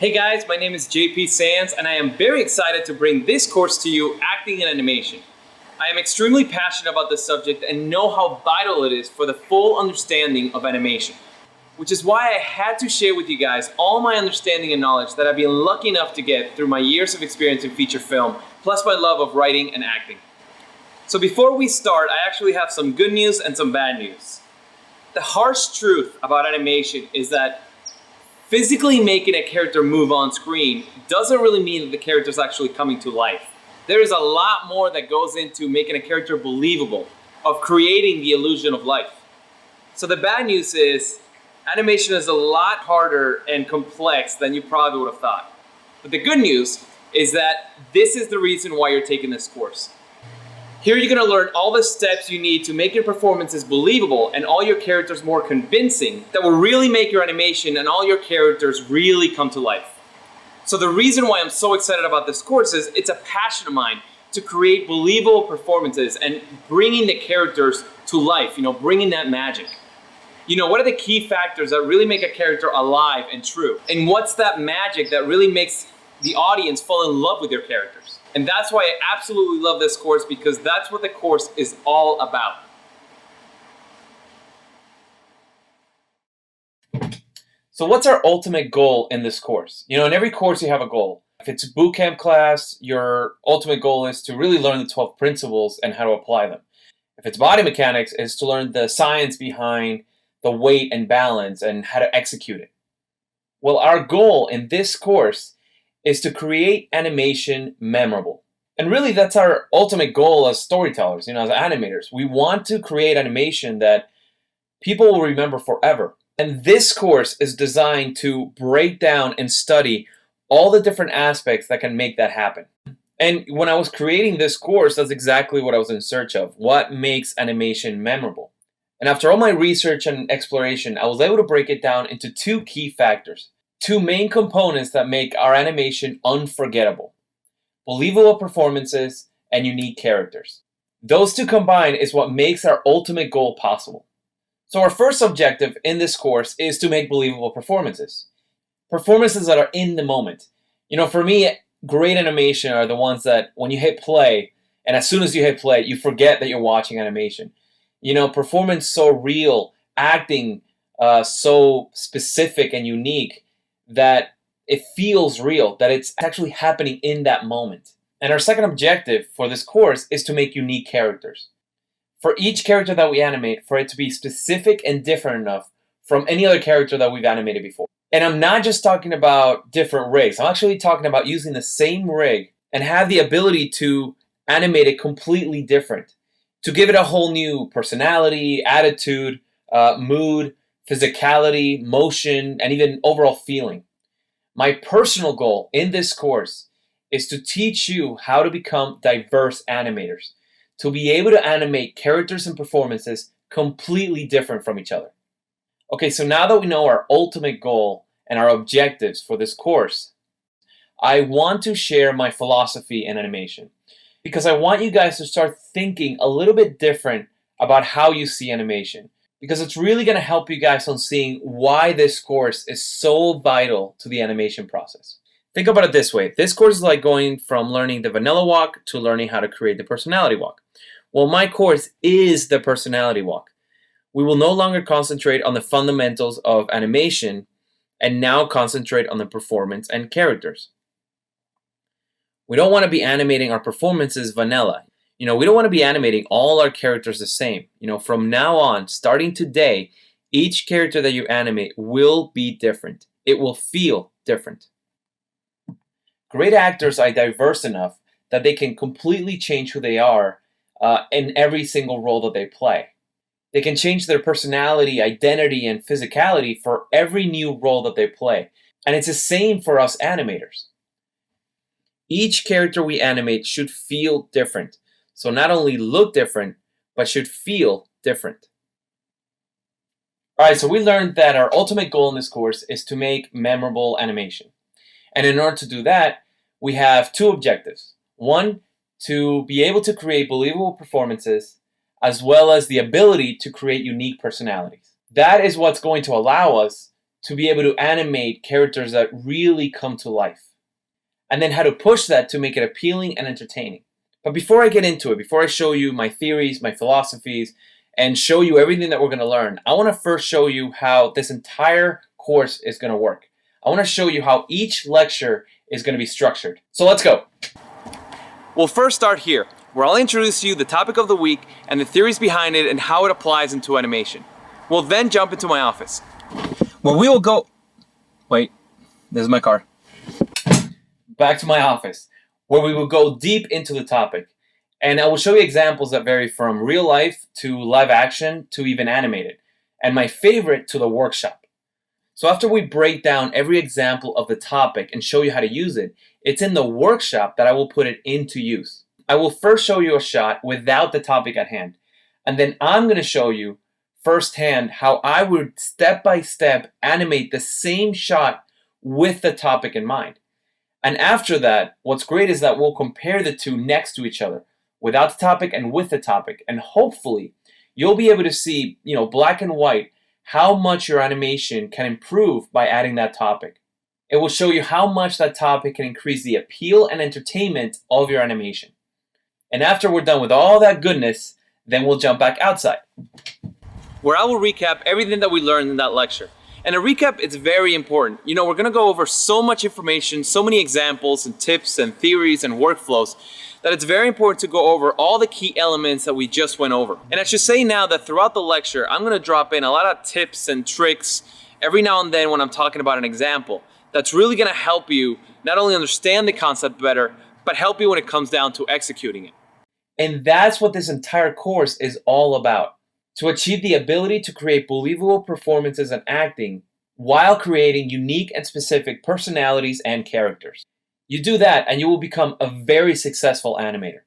Hey guys, my name is JP Sands and I am very excited to bring this course to you, Acting and Animation. I am extremely passionate about this subject and know how vital it is for the full understanding of animation. Which is why I had to share with you guys all my understanding and knowledge that I've been lucky enough to get through my years of experience in feature film, plus my love of writing and acting. So before we start, I actually have some good news and some bad news. The harsh truth about animation is that physically making a character move on screen doesn't really mean that the character is actually coming to life. There is a lot more that goes into making a character believable, of creating the illusion of life. So the bad news is, animation is a lot harder and complex than you probably would have thought. But the good news is that this is the reason why you're taking this course. Here you're going to learn all the steps you need to make your performances believable and all your characters more convincing that will really make your animation and all your characters really come to life. So the reason why I'm so excited about this course is it's a passion of mine to create believable performances and bringing the characters to life, bringing that magic. What are the key factors that really make a character alive and true? And what's that magic that really makes the audience fall in love with your characters? And that's why I absolutely love this course, because that's what the course is all about. So what's our ultimate goal in this course? In every course you have a goal. If it's a bootcamp class, your ultimate goal is to really learn the 12 principles and how to apply them. If it's body mechanics, it's to learn the science behind the weight and balance and how to execute it. Well, our goal in this course is to create animation memorable. And really that's our ultimate goal as storytellers, as animators. We want to create animation that people will remember forever. And this course is designed to break down and study all the different aspects that can make that happen. And when I was creating this course, that's exactly what I was in search of. What makes animation memorable? And after all my research and exploration, I was able to break it down into two key factors. Two main components that make our animation unforgettable: believable performances and unique characters. Those two combined is what makes our ultimate goal possible. So our first objective in this course is to make believable performances. Performances that are in the moment. For me, great animation are the ones that when you hit play, and as soon as you hit play, you forget that you're watching animation. Performance so real, acting so specific and unique that it feels real, that it's actually happening in that moment. And our second objective for this course is to make unique characters. For each character that we animate, for it to be specific and different enough from any other character that we've animated before. And I'm not just talking about different rigs. I'm actually talking about using the same rig and have the ability to animate it completely different, to give it a whole new personality, attitude, mood, physicality, motion, and even overall feeling. My personal goal in this course is to teach you how to become diverse animators, to be able to animate characters and performances completely different from each other. Okay, so now that we know our ultimate goal and our objectives for this course, I want to share my philosophy in animation, because I want you guys to start thinking a little bit different about how you see animation, because it's really going to help you guys on seeing why this course is so vital to the animation process. Think about it this way. This course is like going from learning the vanilla walk to learning how to create the personality walk. Well, my course is the personality walk. We will no longer concentrate on the fundamentals of animation and now concentrate on the performance and characters. We don't want to be animating our performances vanilla. We don't want to be animating all our characters the same. From now on, starting today, each character that you animate will be different. It will feel different. Great actors are diverse enough that they can completely change who they are in every single role that they play. They can change their personality, identity, and physicality for every new role that they play. And it's the same for us animators. Each character we animate should feel different. So not only look different, but should feel different. All right, so we learned that our ultimate goal in this course is to make memorable animation. And in order to do that, we have two objectives. One, to be able to create believable performances, as well as the ability to create unique personalities. That is what's going to allow us to be able to animate characters that really come to life, and then how to push that to make it appealing and entertaining. But before I get into it, before I show you my theories, my philosophies, and show you everything that we're going to learn, I want to first show you how this entire course is going to work. I want to show you how each lecture is going to be structured. So let's go. We'll first start here, where I'll introduce you the topic of the week and the theories behind it and how it applies into animation. We'll then jump into my office, where we will go... Wait, this is my car. Back to my office, where we will go deep into the topic. And I will show you examples that vary from real life to live action to even animated. And my favorite to the workshop. So after we break down every example of the topic and show you how to use it, it's in the workshop that I will put it into use. I will first show you a shot without the topic at hand. And then I'm going to show you firsthand how I would step by step animate the same shot with the topic in mind. And after that, what's great is that we'll compare the two next to each other, without the topic and with the topic. And hopefully, you'll be able to see, black and white, how much your animation can improve by adding that topic. It will show you how much that topic can increase the appeal and entertainment of your animation. And after we're done with all that goodness, then we'll jump back outside, where I will recap everything that we learned in that lecture. And a recap is very important. We're going to go over so much information, so many examples and tips and theories and workflows that it's very important to go over all the key elements that we just went over. And I should say now that throughout the lecture, I'm going to drop in a lot of tips and tricks every now and then when I'm talking about an example that's really going to help you not only understand the concept better, but help you when it comes down to executing it. And that's what this entire course is all about. To achieve the ability to create believable performances and acting while creating unique and specific personalities and characters. You do that and you will become a very successful animator.